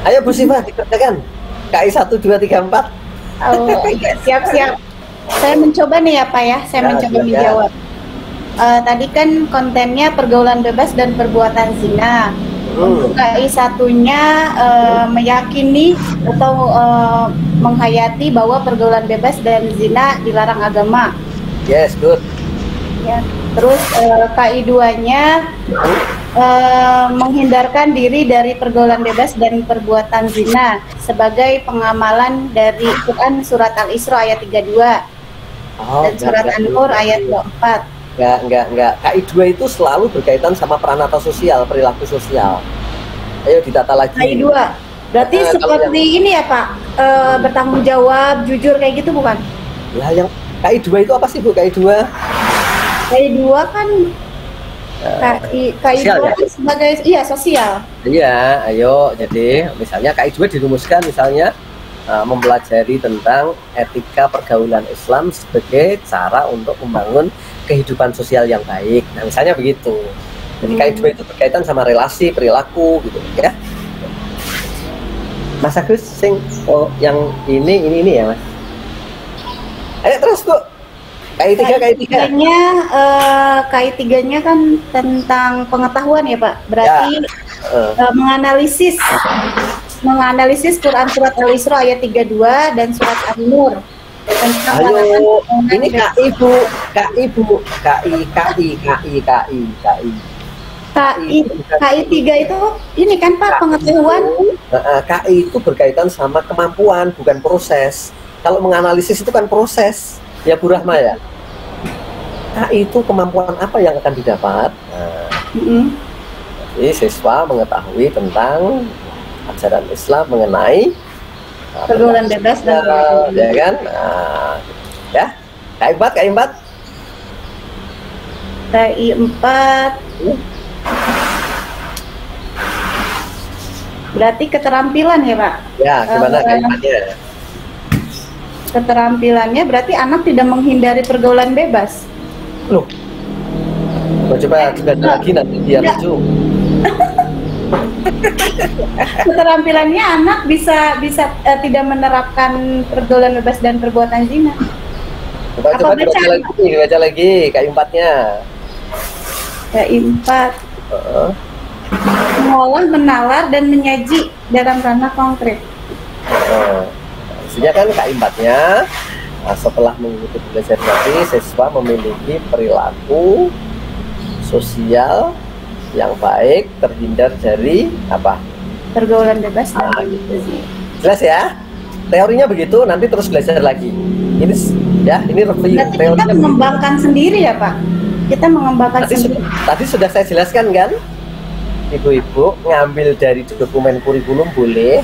Ayo Bu Siva dikerjakan. KI 1, 2, 3, 4. Oh, iya, siap-siap. Saya mencoba nih ya Pak ya, saya mencoba menjawab. Tadi kan kontennya pergaulan bebas dan perbuatan zina. Untuk KI satunya meyakini atau menghayati bahwa pergaulan bebas dan zina dilarang agama. Yes, good. Ya. Terus KI 2-nya menghindarkan diri dari pergaulan bebas dan perbuatan zina sebagai pengamalan dari Quran surat Al-Isra ayat 32 dan surat An-Nur ayat 24. Enggak. KI 2 itu selalu berkaitan sama peranata sosial, perilaku sosial. Ayo ditata lagi. KI 2 berarti seperti ini ya Pak, bertanggung jawab, jujur kayak gitu bukan? Lah yang KI 2 itu apa sih Bu? KI 2? KI 2 kan KI 2 kan sebagai sosial. Iya, ayo. Jadi misalnya KI 2 dirumuskan misalnya mempelajari tentang etika pergaulan Islam sebagai cara untuk membangun kehidupan sosial yang baik. Nah, misalnya begitu. Jadi KI 2 itu berkaitan sama relasi, perilaku gitu ya. Mas Agus yang ini ya, Mas. Ayo terus, Bu. KI 3 KI 3-nya kan tentang pengetahuan ya Pak. Berarti menganalisis Quran surat Al-Isra ayat 32 dan surat An-Nur. Ayo, ini KI Bu. KI 3 itu ini kan Pak pengetahuan. KI itu berkaitan sama kemampuan, bukan proses. Kalau menganalisis itu kan proses. Ya Bu Rahma ya. KI itu kemampuan apa yang akan didapat? Jadi siswa mengetahui tentang ajaran Islam mengenai pergaulan bebas dan ya kan? Ya. KI 4. KI 4. Berarti keterampilan ya Pak? Ya, gimana KI 4-nya? Keterampilannya berarti anak tidak menghindari pergaulan bebas. Loh, coba lagi nanti biar lucu. Keterampilannya anak bisa tidak menerapkan pergaulan bebas dan perbuatan zina. Coba baca lagi KI 4-nya. KI 4. Mengolah, menalar dan menyaji dalam ranah konkret. Maksudnya kan KI 4-nya setelah mengikuti belajar nanti siswa memiliki perilaku sosial yang baik, terhindar dari apa? Pergaulan bebas. Gitu. Jelas ya? Teorinya begitu, nanti terus belajar lagi. Ini ya, ini review. Berarti kita mengembangkan sendiri ya Pak? Kita mengembangkan sendiri. Tadi sudah saya jelaskan kan? Ibu-ibu ngambil dari dokumen kurikulum boleh,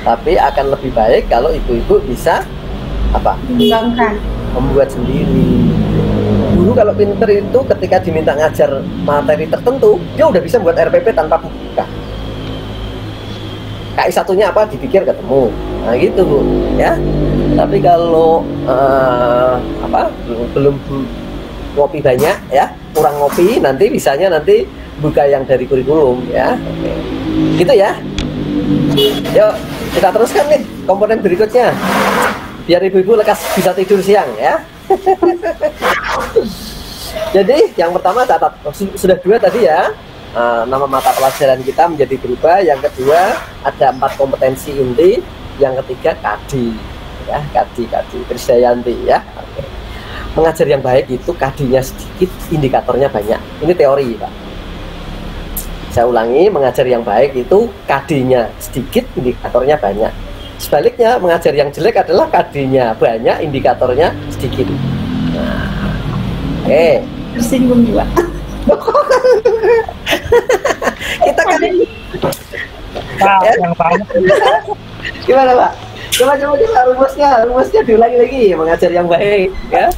tapi akan lebih baik kalau ibu-ibu bisa apa? Membuat sendiri. Dulu kalau pinter itu ketika diminta ngajar materi tertentu, dia udah bisa buat RPP tanpa buka. KI satunya apa? Dipikir ketemu. Nah gitu Bu, ya. Tapi kalau belum ngopi banyak ya, kurang ngopi, nanti bisanya nanti buka yang dari kurikulum ya. Oke. Gitu ya. Yuk kita teruskan nih komponen berikutnya biar ibu-ibu lekas bisa tidur siang ya. Jadi yang pertama catat, sudah 2 tadi ya, nama mata pelajaran kita menjadi berubah. Yang kedua ada 4 kompetensi inti. Yang ketiga KADI ya, KADI Krisdayanti ya. Oke. Mengajar yang baik itu KADI-nya sedikit, indikatornya banyak. Ini teori Pak. Saya ulangi, mengajar yang baik itu KADI-nya sedikit, indikatornya banyak. Sebaliknya, mengajar yang jelek adalah KADI-nya banyak, indikatornya sedikit. Nah, oke. Tersinggung juga. Kita kan ya? Yang banyak. Gimana Pak? Coba rumusnya diulangi lagi. Mengajar yang baik, ya.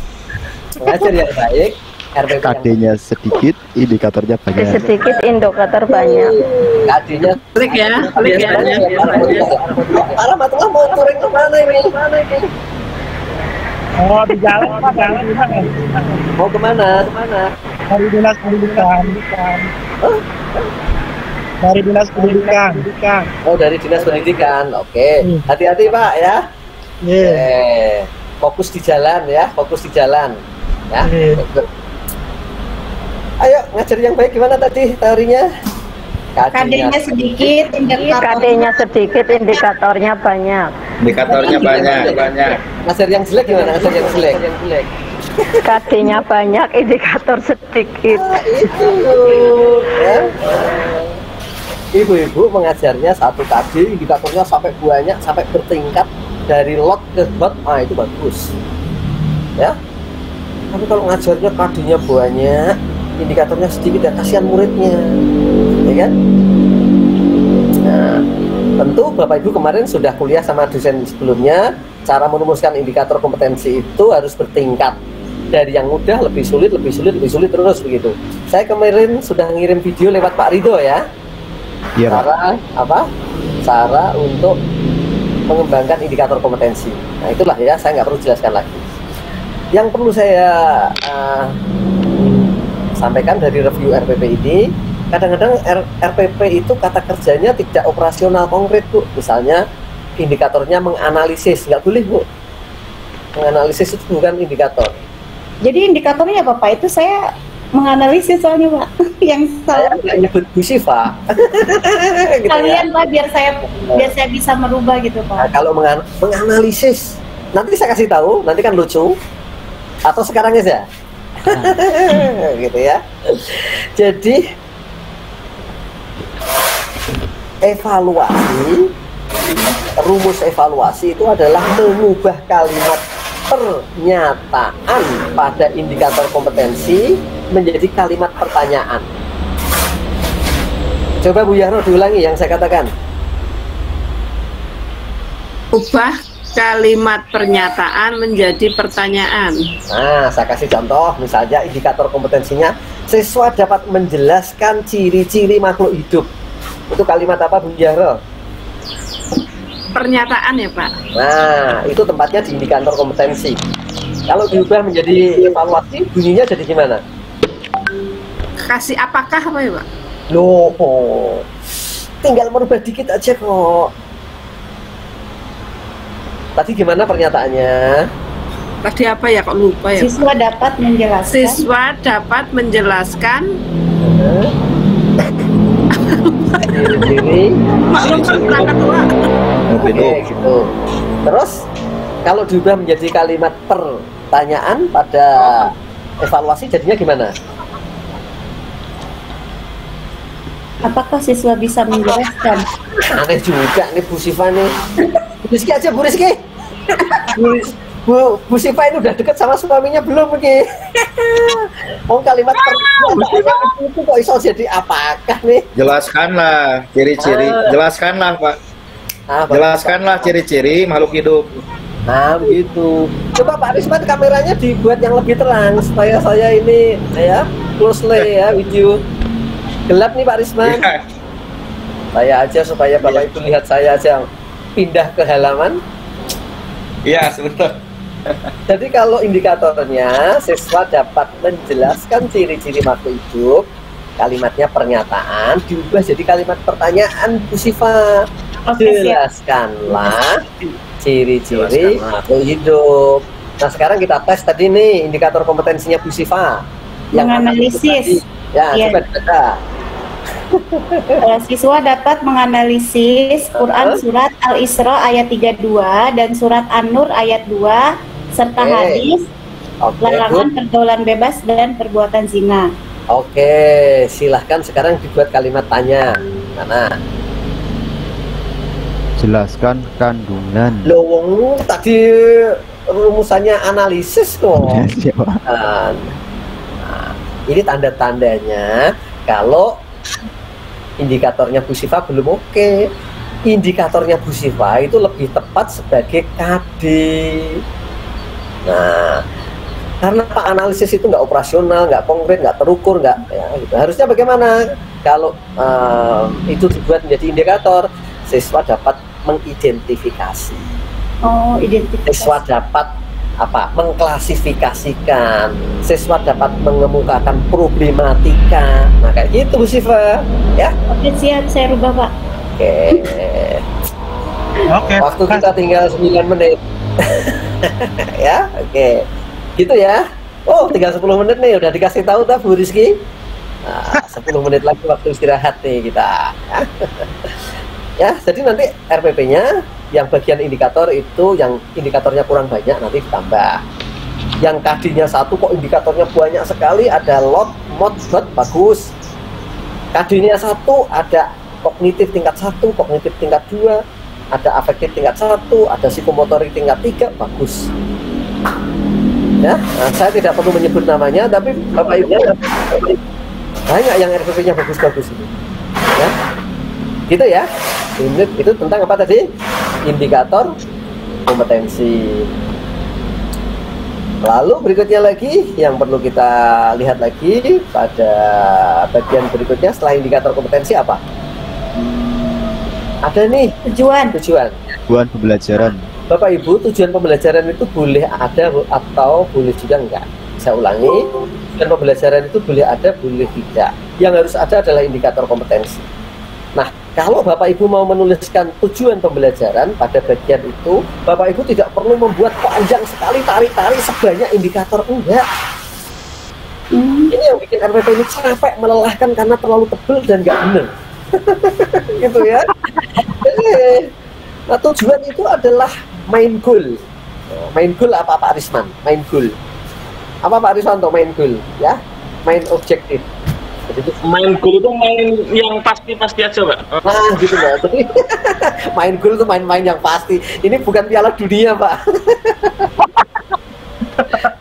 Mengajar yang baik. KD-nya sedikit, indikatornya banyak. Sedikit, indikator banyak. KD-nya klik ya, biasanya. Para matulah mau touring kemana ini? Oh, di jalan. Mau kemana? Hari dinas pendidikan. Dari dinas pendidikan. Oh, dari dinas pendidikan. Oke. Hati-hati Pak ya. Iya. Fokus di jalan ya, fokus di jalan. Ya. Iya. Ayo ngajar yang baik gimana tadi teorinya? KD-nya sedikit, KD-nya sedikit, indikatornya banyak. Indikatornya banyak. Ngajar yang jelek gimana? Ngajar yang jelek. KD-nya banyak, indikator sedikit. Itu ya. Ibu-ibu mengajarnya satu KD, indikatornya sampai banyak, sampai bertingkat dari lot ke dot, itu bagus. Ya. Tapi kalau ngajarnya KD-nya banyak, indikatornya sedikit, ya kasihan muridnya, ya kan? Nah, tentu Bapak Ibu kemarin sudah kuliah sama dosen sebelumnya, cara merumuskan indikator kompetensi itu harus bertingkat. Dari yang mudah lebih sulit terus begitu. Saya kemarin sudah ngirim video lewat Pak Ridho ya. Iya. Cara untuk mengembangkan indikator kompetensi. Nah itulah ya, saya nggak perlu jelaskan lagi. Yang perlu saya sampaikan dari review RPP ini, kadang-kadang RPP itu kata kerjanya tidak operasional konkret Bu. Misalnya indikatornya menganalisis, nggak boleh Bu. Menganalisis itu bukan indikator. Jadi indikatornya apa Pak? Itu saya menganalisis soalnya Pak. Yang Saya nggak nyebut Bu Siva. Gitu kalian ya. Pak, biar saya bisa merubah gitu Nah, Pak. kalau menganalisis, nanti saya kasih tahu, nanti kan lucu. Atau sekarang aja. Gitu ya. Jadi evaluasi, rumus evaluasi itu adalah mengubah kalimat pernyataan pada indikator kompetensi menjadi kalimat pertanyaan. Coba Bu Yahro diulangi yang saya katakan. Ubah kalimat pernyataan menjadi pertanyaan. Nah, saya kasih contoh, misalnya indikator kompetensinya siswa dapat menjelaskan ciri-ciri makhluk hidup. Itu kalimat apa Bu Yahro? Pernyataan ya Pak. Nah, itu tempatnya di indikator kompetensi. Kalau diubah menjadi evaluasi, bunyinya jadi gimana? Kasih apakah apa ya Pak? Loh, tinggal merubah dikit aja kok. Tadi gimana pernyataannya? Tadi apa ya, kok lupa ya Pak? Siswa dapat menjelaskan. Siswa dapat menjelaskan Ciri-ciri. maklum perangkat tua. Oke, gitu. Terus kalau diubah menjadi kalimat pertanyaan pada evaluasi jadinya gimana? Apakah siswa bisa menjelaskan? Aneh juga nih Bu Siva nih. Bu Rizky aja, Bu Rizky. Bu Siva ini udah deket sama suaminya belum nih? Oh, kalimat pertanyaan itu kok iso jadi apakah nih? Jelaskanlah ciri-ciri. Jelaskanlah Pak. Jelaskanlah ciri-ciri makhluk hidup. Nah begitu. Coba Pak Risman kameranya dibuat yang lebih terang supaya saya ini ya closely ya video. Gelap nih Pak Risman. Iya. Saya aja supaya Bapak Ibu lihat saya aja pindah ke halaman. Iya, sebentar. Jadi kalau indikatornya siswa dapat menjelaskan ciri-ciri makhluk hidup, kalimatnya pernyataan diubah jadi kalimat pertanyaan Bu Siva. Oke, siap. Jelaskanlah ciri-ciri makhluk hidup. Nah sekarang kita tes tadi nih indikator kompetensinya Bu Siva. Menganalisis. Ya, Iya. coba dibaca. Siswa dapat menganalisis Quran surat Al-Isra ayat 32 dan surat An-Nur ayat 2 serta hadis Oke, larangan Bu. pergaulan bebas dan perbuatan zina. Oke, silahkan sekarang dibuat kalimat tanya. Mana? Jelaskan kandungan. Loh, wong tadi rumusannya analisis kok. Siapa? Nah, ini tanda-tandanya kalau indikatornya Bu Siva belum oke. Indikatornya Bu Siva itu lebih tepat sebagai KD. Nah, karena Pak analisis itu nggak operasional, nggak konkret, nggak terukur, nggak ya, gitu. Harusnya bagaimana? Kalau itu dibuat menjadi indikator, siswa dapat mengidentifikasi. Oh, identifikasi. Siswa dapat mengklasifikasikan, siswa dapat mengemukakan problematika. Nah kayak gitu Bu Siva, ya. Oke, siap, saya rubah Pak. Oke. Oke. Waktu kita tinggal 9 menit. Ya, oke. Gitu ya. Oh, tinggal 10 menit nih, udah dikasih tahu tak Bu Rizky? Nah, 10 menit lagi waktu istirahat nih kita. Ya, jadi nanti RPP-nya yang bagian indikator itu, yang indikatornya kurang banyak nanti ditambah. Yang KD-nya 1 kok indikatornya banyak sekali, ada lot, mod, bot, bagus. KD-nya 1 ada kognitif tingkat 1, kognitif tingkat 2, ada afektif tingkat 1, ada psikomotorik tingkat 3, bagus. Ya, nah, saya tidak perlu menyebut namanya, tapi Bapak Ibu banyak yang RPP-nya bagus-bagus ini. Ya. Gitu ya. Ini itu tentang apa tadi? Indikator kompetensi. Lalu berikutnya lagi yang perlu kita lihat lagi pada bagian berikutnya setelah indikator kompetensi apa? Ada nih Tujuan. tujuan. Tujuan pembelajaran. Bapak Ibu, tujuan pembelajaran itu boleh ada atau boleh juga enggak. Saya ulangi, tujuan pembelajaran itu boleh ada, boleh tidak. Yang harus ada adalah indikator kompetensi. Nah, kalau Bapak Ibu mau menuliskan tujuan pembelajaran pada bagian itu, Bapak Ibu tidak perlu membuat panjang sekali, tarik-tarik sebanyak indikator, enggak. Ini yang bikin RPP ini capek, melelahkan karena terlalu tebal dan nggak benar. Gitu ya. Jadi, nah, tujuan itu adalah main goal. Main goal apa Pak Arisman? Main goal. Apa Pak Ariswanto main goal? Ya, main objektif. Jadi itu Main goal itu main yang pasti-pasti aja, Pak. nah gitu Pak. Jadi, main goal itu main-main yang pasti. Ini bukan Piala Dunia Pak.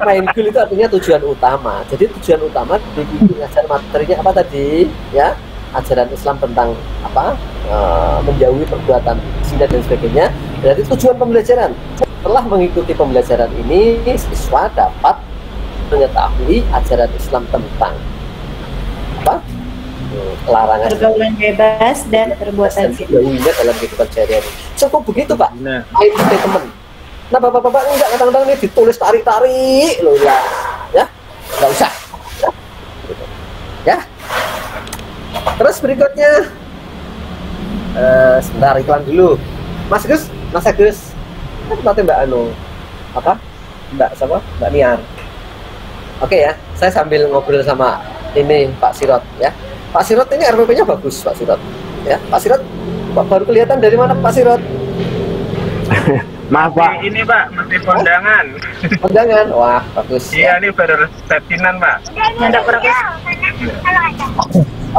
Main goal itu artinya tujuan utama. Jadi tujuan utama di ngajar materinya apa tadi? Ya, ajaran Islam tentang apa? Menjauhi perbuatan zina dan sebagainya. Berarti tujuan pembelajaran. Setelah mengikuti pembelajaran ini, siswa dapat mengetahui ajaran Islam tentang apa? Larangan Pergaulan bebas dan perbuatan zina. jauhinya dalam kehidupan sehari-hari. Cukup begitu Pak. Nah, Main statement. Nah bapak-bapak enggak kadang-kadang ini ditulis tarik-tarik loh ya, nggak usah. Ya. Terus berikutnya, sebentar iklan dulu. Mas Agus, tempatnya Mbak Anu, apa? Mbak siapa? Mbak Niar. Oke ya, saya sambil ngobrol sama ini Pak Sirot ya. Pak Sirot ini RPP-nya bagus Pak Sirot. Ya, Pak Sirot baru kelihatan dari mana Pak Sirot? maaf Pak. Ini Pak, masih kondangan. Kondangan, wah bagus. Iya, ini baru resepsinan Pak.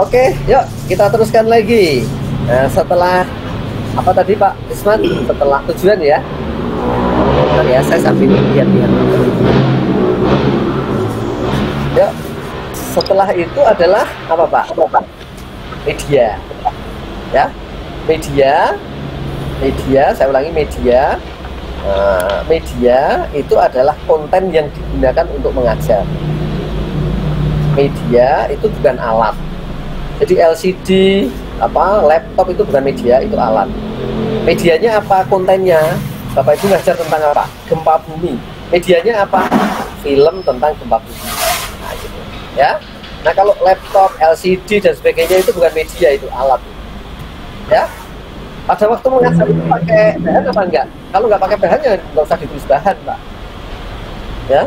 Oke, yuk kita teruskan lagi. Nah, setelah apa tadi Pak Isman? Setelah tujuan ya. Bentar ya, saya sambil lihat-lihat. Yuk, setelah itu adalah apa Pak? Media. Ya, media. Saya ulangi media. Media itu adalah konten yang digunakan untuk mengajar. Media itu bukan alat. Jadi LCD, laptop itu bukan media, itu alat. Medianya apa? Kontennya. Bapak Ibu ngajar tentang apa? Gempa bumi. Medianya apa? Film tentang gempa bumi. Nah, gitu. Ya. Nah, kalau laptop, LCD dan sebagainya itu bukan media, itu alat. Ya. Pada waktu mengajar itu pakai bahan apa enggak? Kalau nggak pakai bahan ya nggak usah ditulis bahan, Pak. Ya.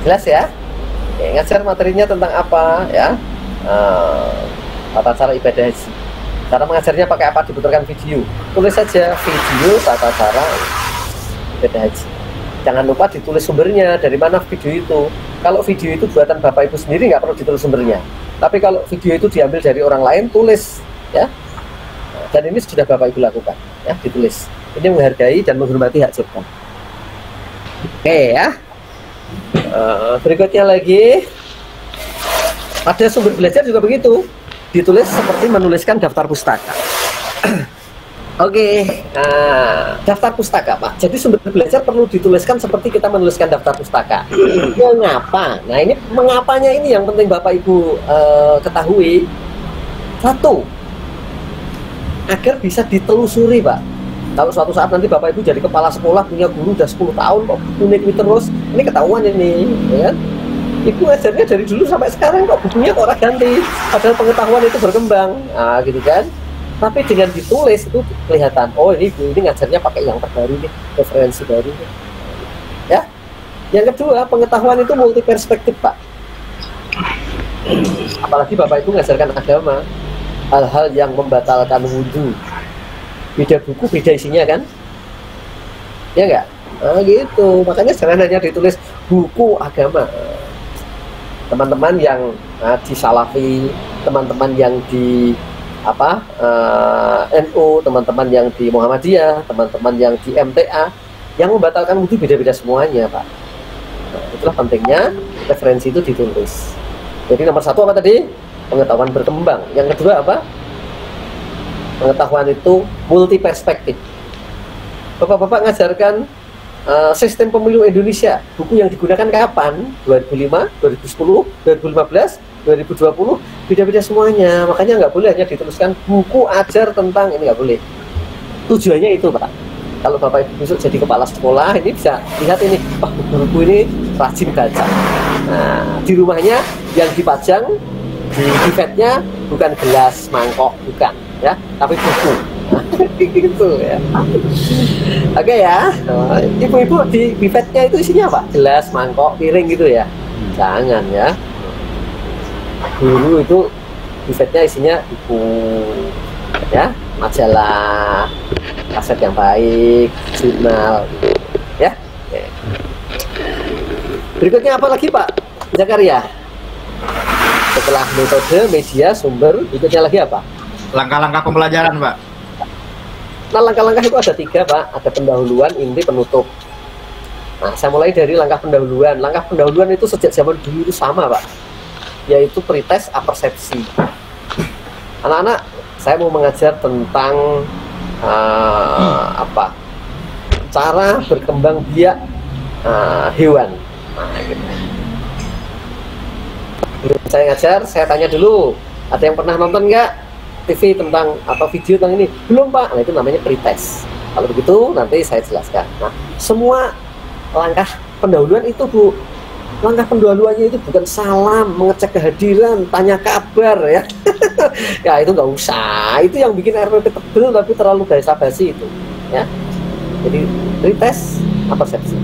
Jelas ya? Oke, ngajar materinya tentang apa ya? Tata cara ibadah haji. Cara mengajarnya pakai apa? Diputarkan video. Tulis saja video tata cara ibadah haji. Jangan lupa ditulis sumbernya, dari mana video itu. Kalau video itu buatan Bapak Ibu sendiri nggak perlu ditulis sumbernya. Tapi kalau video itu diambil dari orang lain, tulis ya. Dan ini sudah Bapak Ibu lakukan ya, ditulis. Ini menghargai dan menghormati hak cipta. Oke ya. Berikutnya lagi, pada sumber belajar juga begitu, ditulis seperti menuliskan daftar pustaka. Oke, nah, daftar pustaka Pak. Jadi sumber belajar perlu dituliskan seperti kita menuliskan daftar pustaka. Mengapa? Nah ini mengapanya ini yang penting Bapak Ibu ketahui. Satu, agar bisa ditelusuri Pak. Kalau suatu saat nanti Bapak Ibu jadi kepala sekolah, punya guru udah 10 tahun kok bukunya terus, ini ketahuan ini, ya kan? Ibu ngajarnya dari dulu sampai sekarang kok bukunya kok orang ganti, padahal pengetahuan itu berkembang, nah, gitu kan? Tapi dengan ditulis itu kelihatan, oh ini ibu ini ngajarnya pakai yang terbaru nih, referensi baru nih. Ya. Yang kedua, pengetahuan itu multi perspektif, Pak. Apalagi Bapak Ibu ngajarkan agama, hal-hal yang membatalkan wudhu, beda buku beda isinya kan, ya enggak? Nah, gitu, makanya jangan hanya ditulis buku agama. Teman-teman yang di Salafi, teman-teman yang di NU, teman-teman yang di Muhammadiyah, teman-teman yang di MTA, yang membatalkan wudhu beda-beda semuanya, Pak. Nah, itulah pentingnya referensi itu ditulis. Jadi nomor satu apa tadi? Pengetahuan berkembang. Yang kedua apa? Pengetahuan itu multi perspektif. Bapak-bapak ngajarkan sistem pemilu Indonesia, buku yang digunakan kapan? 2005, 2010, 2015, 2020, beda-beda semuanya. Makanya nggak boleh hanya dituliskan buku ajar tentang ini, nggak boleh. Tujuannya itu, Pak. Kalau Bapak Ibu besok jadi kepala sekolah, ini bisa lihat ini, wah, buku ini rajin baca. Nah, di rumahnya yang dipajang di bufetnya bukan gelas, mangkok, bukan, ya, tapi buku. Gitu ya. Oke ya, ibu-ibu di bufetnya itu isinya apa? Gelas, mangkok, piring gitu ya. Jangan ya. Guru itu bufetnya isinya buku, ya, majalah, kaset yang baik, jurnal, ya. Berikutnya apa lagi Pak Zakaria? Setelah metode, media, sumber, berikutnya lagi apa? Langkah-langkah pembelajaran, Pak. Nah, langkah-langkah itu ada 3, Pak. Ada pendahuluan, inti, penutup. Nah, saya mulai dari langkah pendahuluan. Langkah pendahuluan itu sejak zaman dulu itu sama, Pak. Yaitu pretest, apersepsi. Anak-anak, saya mau mengajar tentang cara berkembang biak hewan. Nah, gitu. Saya ngajar, saya tanya dulu, ada yang pernah nonton nggak TV tentang atau video tentang ini? Belum Pak. Nah, itu namanya pretest. Kalau begitu nanti saya jelaskan. Nah, semua langkah pendahuluan itu Bu, langkah pendahuluannya itu bukan salam, mengecek kehadiran, tanya kabar ya. Ya itu nggak usah. Itu yang bikin RPP tebel tapi terlalu basa-basi itu. Ya. Jadi pretest, apersepsi.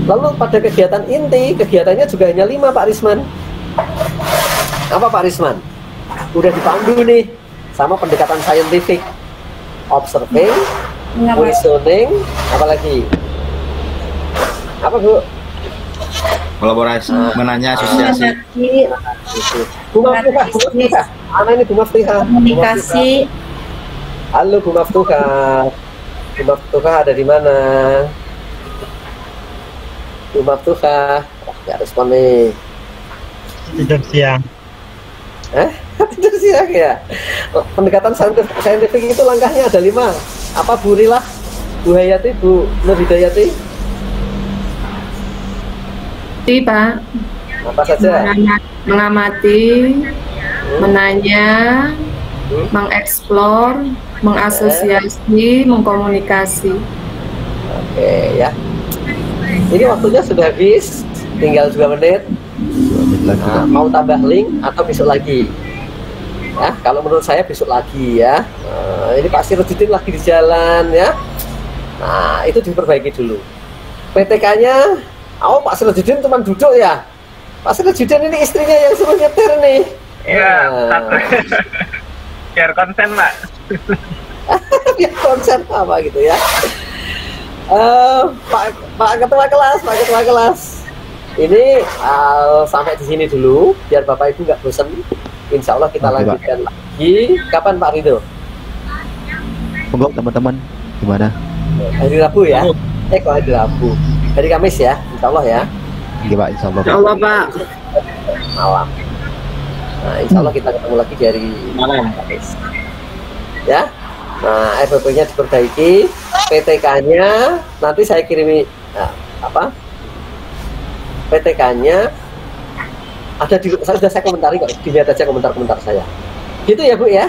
Lalu pada kegiatan inti, kegiatannya juga hanya 5 Pak Risman. Apa Pak Risman? Udah dipandu nih sama pendekatan saintifik, observing, reasoning, apa lagi? Apa Bu? Kolaborasi, menanya, asosiasi. Bu Maftuha, mana ini Bu Maftuha? Komunikasi. Halo Bu Maftuha. Bu Maftuha ada di mana? Bu Maftuha, ya respon nih. Tidur siang. Tidur siang ya. Pendekatan saintifik itu langkahnya ada 5. Apa Bu Rila? Bu Hayati, Bu Nur Hidayati? Pak. Apa saja? Mengamati, menanya, mengeksplor, mengasosiasi, mengkomunikasi. Oke ya. Ini waktunya sudah habis, tinggal 2 menit. 2 menit lagi. Nah, mau tambah link atau besok lagi? Ya, kalau menurut saya besok lagi ya. Ini Pak Sirojudin lagi di jalan ya. Nah, itu diperbaiki dulu. PTK-nya, Pak Sirojudin cuma duduk ya. Pak Sirojudin ini istrinya yang suruh nyetir nih. Iya, satu. Biar konsen, Pak. Biar konsen apa gitu ya. Pak Ketua Kelas. Ini sampai di sini dulu, biar Bapak Ibu nggak bosan. Insya Allah kita lanjutkan lagi. Kapan Pak Rido? Monggo teman-teman, gimana? Hari Rabu ya? Kok hari Rabu? Hari Kamis ya? Insya Allah ya? Iya Pak, insya Allah. Ya Allah Pak. Malam. Nah, insya Allah kita ketemu lagi di hari Kamis. Ya? Nah, RPP-nya diperbaiki, PTK-nya nanti saya kirimi PTK-nya ada di, saya komentari kok, dilihat aja komentar-komentar saya. Gitu ya Bu ya.